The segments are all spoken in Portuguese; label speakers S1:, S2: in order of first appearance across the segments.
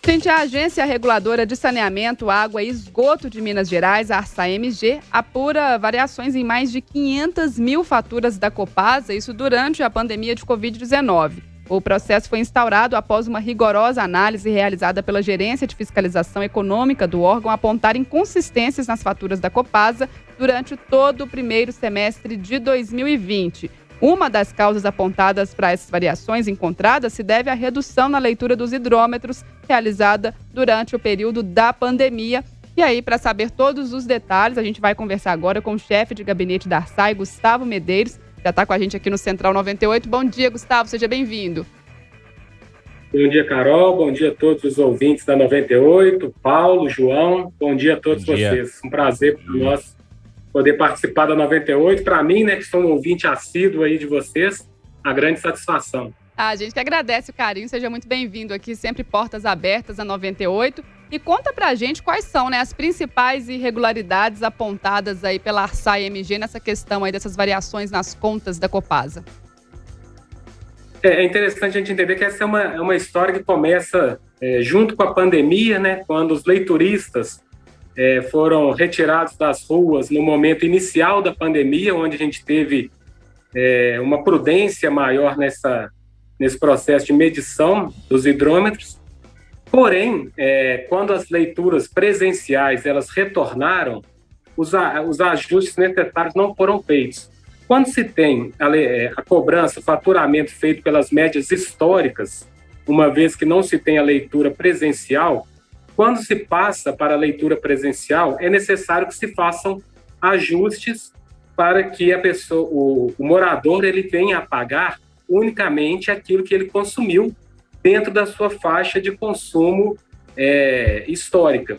S1: Gente, a Agência Reguladora de Saneamento, Água e Esgoto de Minas Gerais, a ARSA-MG, apura variações em mais de 500 mil faturas da Copasa, isso durante a pandemia de Covid-19. O processo foi instaurado após uma rigorosa análise realizada pela Gerência de Fiscalização Econômica do órgão apontar inconsistências nas faturas da Copasa durante todo o primeiro semestre de 2020. Uma das causas apontadas para essas variações encontradas se deve à redução na leitura dos hidrômetros realizada durante o período da pandemia. E aí, para saber todos os detalhes, a gente vai conversar agora com o chefe de gabinete da ARSAI, Gustavo Medeiros. Já está com a gente aqui no Central 98. Bom dia, Gustavo, seja bem-vindo.
S2: Bom dia, Carol. Bom dia a todos os ouvintes da 98. Paulo, João, bom dia a todos vocês. Um prazer para nós poder participar da 98. Para mim, né, que sou um ouvinte assíduo aí de vocês, a grande satisfação.
S1: A gente que agradece o carinho, seja muito bem-vindo aqui, sempre portas abertas a 98. E conta pra gente quais são, né, as principais irregularidades apontadas aí pela ARSAI-MG nessa questão aí dessas variações nas contas da Copasa.
S2: É interessante a gente entender que essa é uma história que começa junto com a pandemia, né, quando os leituristas foram retirados das ruas no momento inicial da pandemia, onde a gente teve uma prudência maior nesse processo de medição dos hidrômetros. Porém, quando as leituras presenciais elas retornaram, os ajustes necessários não foram feitos. Quando se tem a cobrança, o faturamento feito pelas médias históricas, uma vez que não se tem a leitura presencial, quando se passa para a leitura presencial, é necessário que se façam ajustes para que a pessoa, o morador, ele venha a pagar unicamente aquilo que ele consumiu dentro da sua faixa de consumo histórica.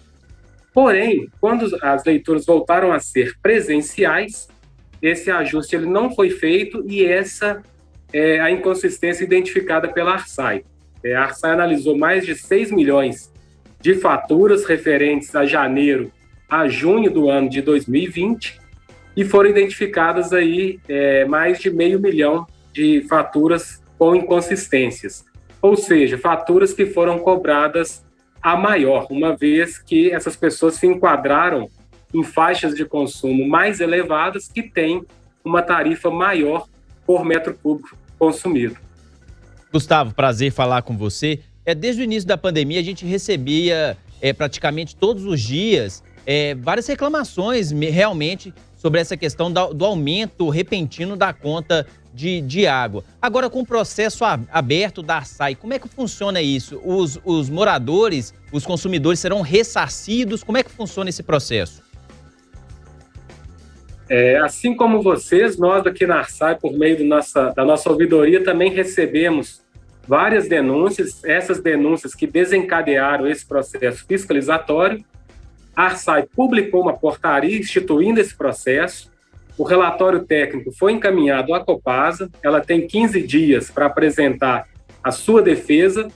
S2: Porém, quando as leituras voltaram a ser presenciais, esse ajuste ele não foi feito e essa é a inconsistência identificada pela ARSAI. A ARSAI analisou mais de 6 milhões de faturas referentes a janeiro a junho do ano de 2020 e foram identificadas aí mais de 500 mil de faturas com inconsistências, ou seja, faturas que foram cobradas a maior, uma vez que essas pessoas se enquadraram em faixas de consumo mais elevadas que têm uma tarifa maior por metro cúbico consumido.
S3: Gustavo, prazer falar com você. Desde o início da pandemia, a gente recebia praticamente todos os dias várias reclamações realmente sobre essa questão do aumento repentino da conta de água. Agora, com o processo aberto da ARSAI, como é que funciona isso? Os moradores, os consumidores serão ressarcidos? Como é que funciona esse processo?
S2: Assim como vocês, nós aqui na ARSAI, por meio da nossa ouvidoria, também recebemos várias denúncias, essas denúncias que desencadearam esse processo fiscalizatório. A ARSAI publicou uma portaria instituindo esse processo, o relatório técnico foi encaminhado à Copasa, ela tem 15 dias para apresentar a sua defesa.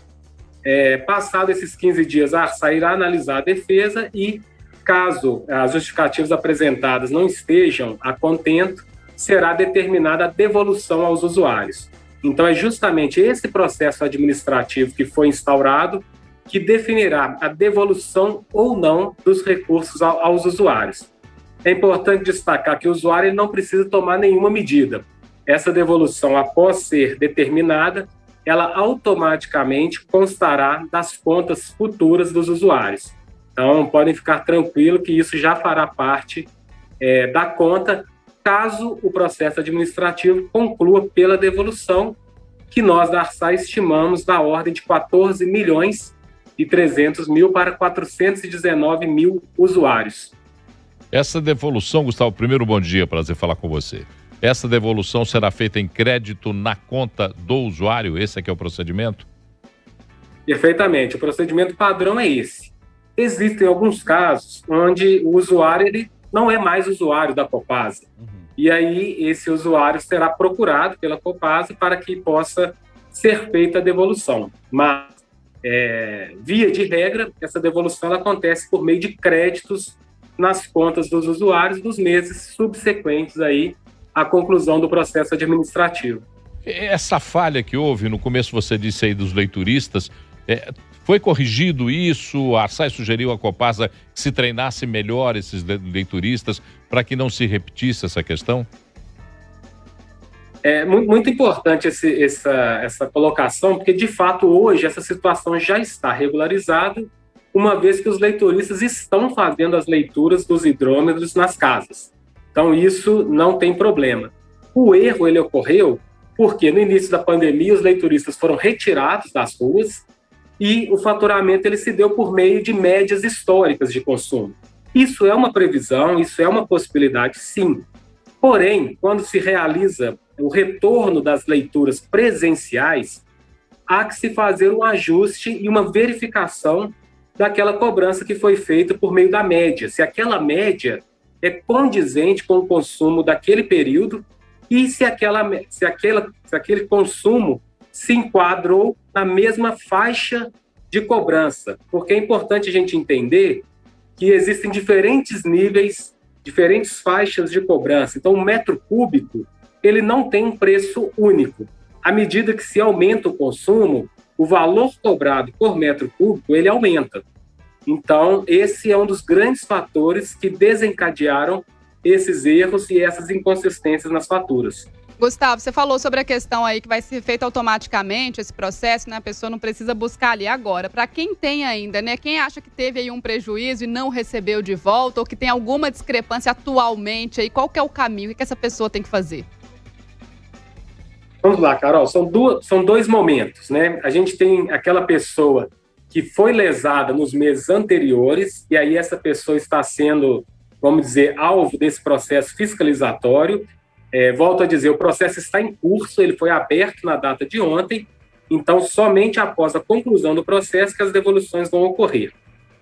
S2: Passado esses 15 dias, a ARSAI irá analisar a defesa e, caso as justificativas apresentadas não estejam a contento, será determinada a devolução aos usuários. Então, é justamente esse processo administrativo que foi instaurado que definirá a devolução ou não dos recursos aos usuários. É importante destacar que o usuário ele não precisa tomar nenhuma medida. Essa devolução, após ser determinada, ela automaticamente constará das contas futuras dos usuários. Então, podem ficar tranquilos que isso já fará parte da conta, caso o processo administrativo conclua pela devolução, que nós da ARSAI estimamos na ordem de 14 milhões e 300 mil para 419 mil usuários.
S4: Essa devolução, Gustavo, primeiro bom dia, prazer falar com você. Essa devolução será feita em crédito na conta do usuário? Esse aqui é o procedimento?
S2: Perfeitamente, o procedimento padrão é esse. Existem alguns casos onde o usuário ele não é mais usuário da Copasa. E aí esse usuário será procurado pela Copasa para que possa ser feita a devolução. Mas, via de regra, essa devolução ela acontece por meio de créditos nas contas dos usuários dos meses subsequentes aí à conclusão do processo administrativo.
S4: Essa falha que houve, no começo você disse aí dos leituristas, Foi corrigido isso? A Arsai sugeriu à Copasa que se treinasse melhor esses leituristas para que não se repetisse essa questão?
S2: É muito importante essa colocação, porque, de fato, hoje essa situação já está regularizada, uma vez que os leituristas estão fazendo as leituras dos hidrômetros nas casas. Então, isso não tem problema. O erro ele ocorreu porque, no início da pandemia, os leituristas foram retirados das ruas e o faturamento ele se deu por meio de médias históricas de consumo. Isso é uma previsão, isso é uma possibilidade, sim. Porém, quando se realiza o retorno das leituras presenciais, há que se fazer um ajuste e uma verificação daquela cobrança que foi feita por meio da média. Se aquela média é condizente com o consumo daquele período e se aquele consumo se enquadrou na mesma faixa de cobrança. Porque é importante a gente entender que existem diferentes níveis, diferentes faixas de cobrança. Então, o metro cúbico ele não tem um preço único. À medida que se aumenta o consumo, o valor cobrado por metro cúbico, ele aumenta. Então, esse é um dos grandes fatores que desencadearam esses erros e essas inconsistências nas faturas.
S1: Gustavo, você falou sobre a questão aí que vai ser feito automaticamente esse processo, né? A pessoa não precisa buscar ali agora. Para quem tem ainda, né? Quem acha que teve aí um prejuízo e não recebeu de volta ou que tem alguma discrepância atualmente aí, qual que é o caminho? O que essa pessoa tem que fazer?
S2: Vamos lá, Carol, são dois momentos, né? A gente tem aquela pessoa que foi lesada nos meses anteriores, e aí essa pessoa está sendo, vamos dizer, alvo desse processo fiscalizatório. Volto a dizer, o processo está em curso, ele foi aberto na data de ontem, então somente após a conclusão do processo que as devoluções vão ocorrer.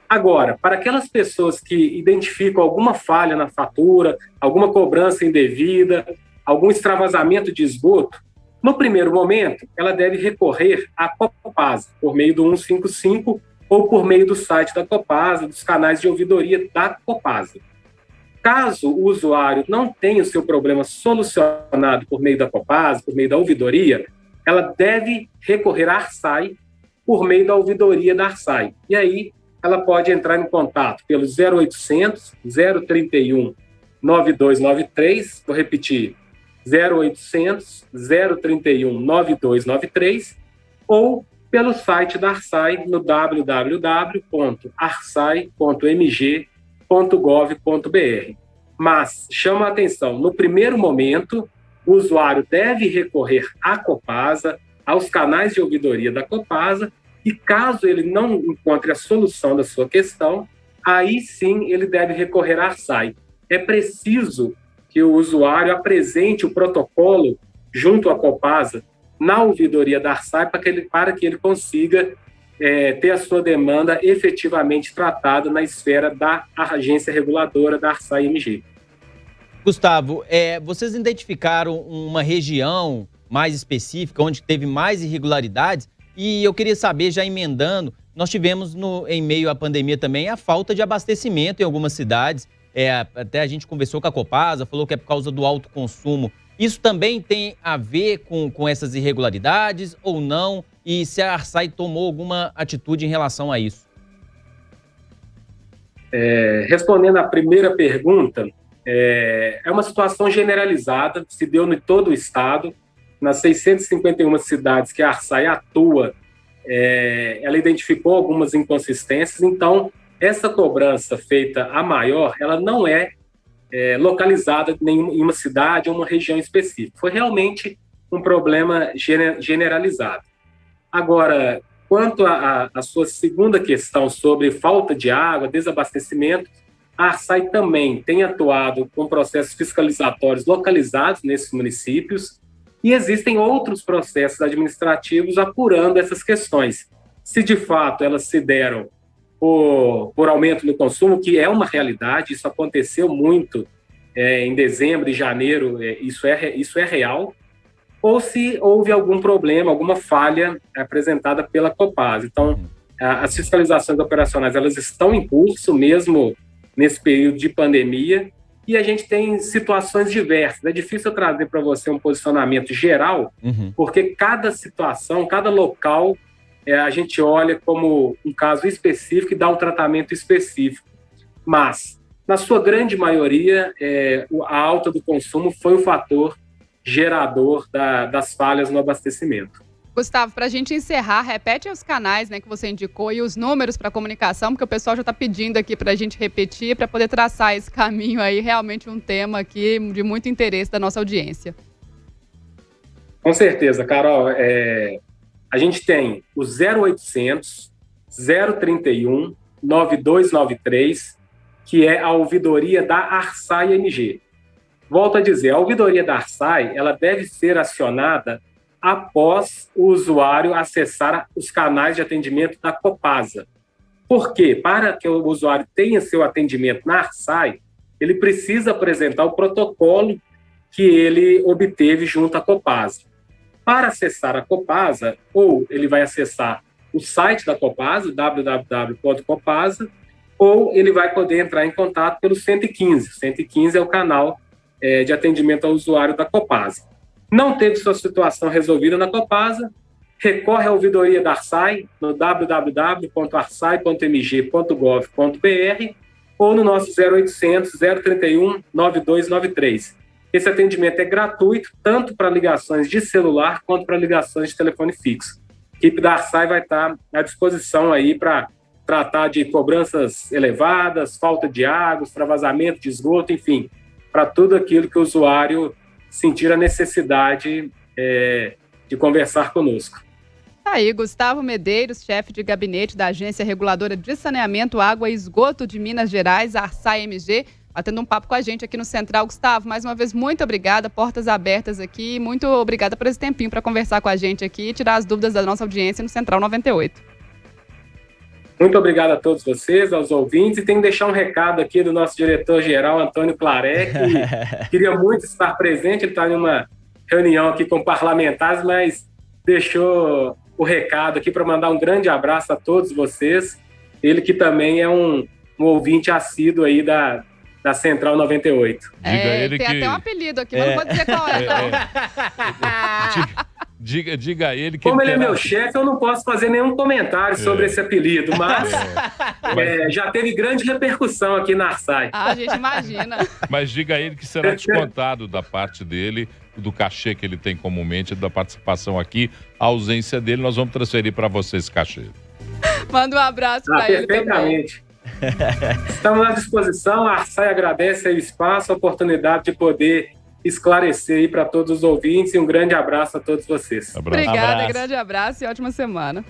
S2: Agora, para aquelas pessoas que identificam alguma falha na fatura, alguma cobrança indevida, algum extravasamento de esgoto, no primeiro momento, ela deve recorrer à Copasa, por meio do 155 ou por meio do site da Copasa, dos canais de ouvidoria da Copasa. Caso o usuário não tenha o seu problema solucionado por meio da Copasa, por meio da ouvidoria, ela deve recorrer à Arsai por meio da ouvidoria da Arsai. E aí ela pode entrar em contato pelo 0800 031 9293, vou repetir, 0800 031 9293, ou pelo site da Arsai no www.arsai.mg.gov.br. Mas chama a atenção, no primeiro momento, o usuário deve recorrer à Copasa, aos canais de ouvidoria da Copasa, e caso ele não encontre a solução da sua questão, aí sim ele deve recorrer à Arsai. É preciso que o usuário apresente o protocolo junto à Copasa na ouvidoria da Arsai para que ele consiga ter a sua demanda efetivamente tratada na esfera da agência reguladora da Arsai-MG.
S3: Gustavo, vocês identificaram uma região mais específica onde teve mais irregularidades? E eu queria saber, já emendando, nós tivemos em meio à pandemia também a falta de abastecimento em algumas cidades. Até a gente conversou com a Copasa, falou que é por causa do alto consumo. Isso também tem a ver com essas irregularidades ou não? E se a Arsai tomou alguma atitude em relação a isso?
S2: Respondendo à primeira pergunta, é uma situação generalizada, se deu em todo o estado. Nas 651 cidades que a Arsai atua, ela identificou algumas inconsistências, então essa cobrança feita a maior, ela não é localizada em uma cidade ou uma região específica. Foi realmente um problema generalizado. Agora, quanto à sua segunda questão sobre falta de água, desabastecimento, a Arsai também tem atuado com processos fiscalizatórios localizados nesses municípios e existem outros processos administrativos apurando essas questões. Se de fato elas se deram por aumento no consumo, que é uma realidade, isso aconteceu muito em dezembro e janeiro, isso é real, ou se houve algum problema, alguma falha apresentada pela Copasa. Então, as fiscalizações operacionais elas estão em curso, mesmo nesse período de pandemia, e a gente tem situações diversas. É difícil eu trazer para você um posicionamento geral, porque cada situação, cada local a gente olha como um caso específico e dá um tratamento específico. Mas, na sua grande maioria, a alta do consumo foi o fator gerador das falhas no abastecimento.
S1: Gustavo, para a gente encerrar, repete os canais, né, que você indicou e os números para comunicação, porque o pessoal já está pedindo aqui para a gente repetir, para poder traçar esse caminho aí, realmente um tema aqui de muito interesse da nossa audiência.
S2: Com certeza, Carol. A gente tem o 0800 031 9293, que é a ouvidoria da Arsai MG. Volto a dizer, a ouvidoria da Arsai, ela deve ser acionada após o usuário acessar os canais de atendimento da Copasa. Por quê? Para que o usuário tenha seu atendimento na Arsai, ele precisa apresentar o protocolo que ele obteve junto à Copasa. Para acessar a Copasa, ou ele vai acessar o site da Copasa, www.copasa, ou ele vai poder entrar em contato pelo 115. O 115 é o canal de atendimento ao usuário da Copasa. Não teve sua situação resolvida na Copasa, recorre à ouvidoria da Arsai no www.arsai.mg.gov.br ou no nosso 0800 031 9293. Esse atendimento é gratuito, tanto para ligações de celular quanto para ligações de telefone fixo. A equipe da Arsai vai estar à disposição aí para tratar de cobranças elevadas, falta de água, extravasamento de esgoto, enfim, para tudo aquilo que o usuário sentir a necessidade de conversar conosco.
S1: Aí, Gustavo Medeiros, chefe de gabinete da Agência Reguladora de Saneamento, Água e Esgoto de Minas Gerais, Arsai MG, batendo um papo com a gente aqui no Central. Gustavo, mais uma vez, muito obrigada, portas abertas aqui, muito obrigada por esse tempinho para conversar com a gente aqui e tirar as dúvidas da nossa audiência no Central 98.
S2: Muito obrigado a todos vocês, aos ouvintes, e tenho que deixar um recado aqui do nosso diretor-geral, Antônio Claré, que queria muito estar presente, ele está em uma reunião aqui com parlamentares, mas deixou o recado aqui para mandar um grande abraço a todos vocês, ele que também é um ouvinte assíduo aí da Central 98.
S1: Tem até um apelido aqui, mas não vou dizer qual é, não.
S4: Diga a ele que...
S2: Como ele é meu chefe, eu não posso fazer nenhum comentário sobre esse apelido, mas já teve grande repercussão aqui na Arsai.
S1: A gente imagina.
S4: Mas diga a ele que será descontado da parte dele, do cachê que ele tem comumente, da participação aqui, a ausência dele, nós vamos transferir para você esse cachê.
S1: Manda um abraço para ele
S2: perfeitamente. Estamos à disposição, a Arsai agradece o espaço, a oportunidade de poder esclarecer aí para todos os ouvintes, e um grande abraço a todos vocês.
S1: Obrigada, grande abraço e ótima semana.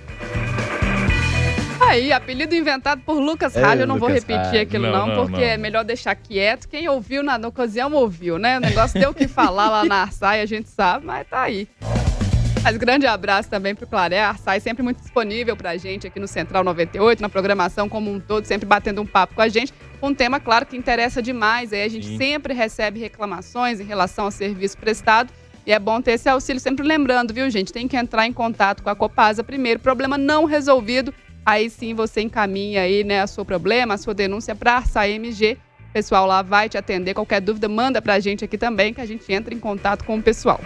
S1: Aí, apelido inventado por Lucas Rádio, eu não vou repetir aquilo não, porque é melhor deixar quieto. Quem ouviu na ocasião ouviu, né? O negócio deu o que falar lá na Arsai, a gente sabe, mas tá aí. Mas grande abraço também pro Claré, a Arsai sempre muito disponível pra gente aqui no Central 98, na programação como um todo, sempre batendo um papo com a gente. Um tema, claro, que interessa demais. Aí a gente sempre recebe reclamações em relação ao serviço prestado. E é bom ter esse auxílio, sempre lembrando, viu, gente? Tem que entrar em contato com a Copasa primeiro. Problema não resolvido, aí sim você encaminha aí, né, o seu problema, a sua denúncia para a Arsai MG. O pessoal lá vai te atender. Qualquer dúvida, manda pra gente aqui também, que a gente entra em contato com o pessoal.